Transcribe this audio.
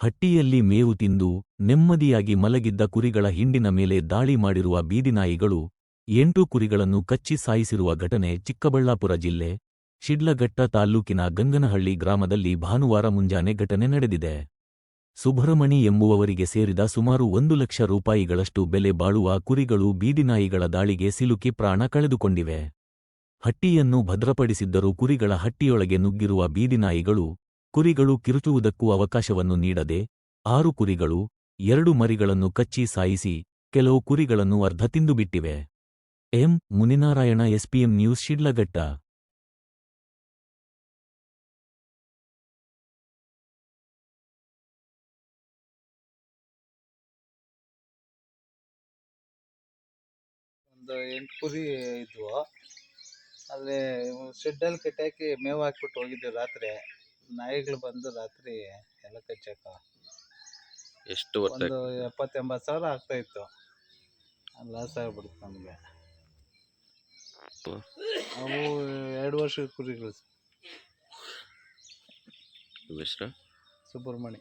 ಹಟ್ಟಿಯಲ್ಲಿ ಮೇವು ತಿಂದು ನೆಮ್ಮದಿಯಾಗಿ ಮಲಗಿದ್ದ ಕುರಿಗಳ ಹಿಂಡಿನ ಮೇಲೆ ದಾಳಿ ಮಾಡಿರುವ ಬೀದಿನಾಯಿಗಳು 8 ಕುರಿಗಳನ್ನು ಕಚ್ಚಿ ಸಾಯಿಸಿರುವ ಘಟನೆ ಚಿಕ್ಕಬಳ್ಳಾಪುರ ಜಿಲ್ಲೆ ಶಿಡ್ಲಘಟ್ಟ ತಾಲ್ಲೂಕಿನ ಗಂಗನಹಳ್ಳಿ ಗ್ರಾಮದಲ್ಲಿ ಭಾನುವಾರ ಮುಂಜಾನೆ ಘಟನೆ ನಡೆದಿದೆ. ಸುಬ್ರಹ್ಮಣಿ ಎಂಬುವವರಿಗೆ ಸೇರಿದ ಸುಮಾರು 1 ಲಕ್ಷ ರೂಪಾಯಿಗಳಷ್ಟು ಬೆಲೆ ಬಾಳುವ ಕುರಿಗಳು ಬೀದಿನಾಯಿಗಳ ದಾಳಿಗೆ ಸಿಲುಕಿ ಪ್ರಾಣ ಕಳೆದುಕೊಂಡಿವೆ. ಹಟ್ಟಿಯನ್ನು ಭದ್ರಪಡಿಸಿದ್ದರೂ ಕುರಿಗಳ ಹಟ್ಟಿಯೊಳಗೆ ನುಗ್ಗಿರುವ ಬೀದಿನಾಯಿಗಳು ಕುರಿಗಳು ಕಿರುಚುವುದಕ್ಕೂ ಅವಕಾಶವನ್ನು ನೀಡದೆ 6 ಕುರಿಗಳು 2 ಮರಿಗಳನ್ನು ಕಚ್ಚಿ ಸಾಯಿಸಿ ಕೆಲವು ಕುರಿಗಳನ್ನು ಅರ್ಧ ತಿಂದುಬಿಟ್ಟಿವೆ. M. Muninarayana, SPM news, Shidlaghatta. ಒಂದು 8 ಕುರಿ ಇದ್ವು. ಅಲ್ಲಿ ಶೆಡ್ಡಲ್ಲಿ ಕಟ್ಟಾಕಿ ಮೇವು ಹಾಕ್ಬಿಟ್ಟು ಹೋಗಿದ್ವಿ. ರಾತ್ರಿ ನಾಯಿಗಳು ಬಂದು ರಾತ್ರಿ ಎಲ್ಲ ಕಚ್ಚಾಕ ಎಷ್ಟು ಒಂದು 70-80 ಸಾವಿರ ಆಗ್ತಾ ಇತ್ತು. ಲಾಸ್ ಆಗ್ಬಿಡ್ತು ನಮಗೆ. ಅವು 2 ವರ್ಷದ ಕುರಿಗಳು. ಹೆಸರು ಸುಬ್ರಹ್ಮಣಿ.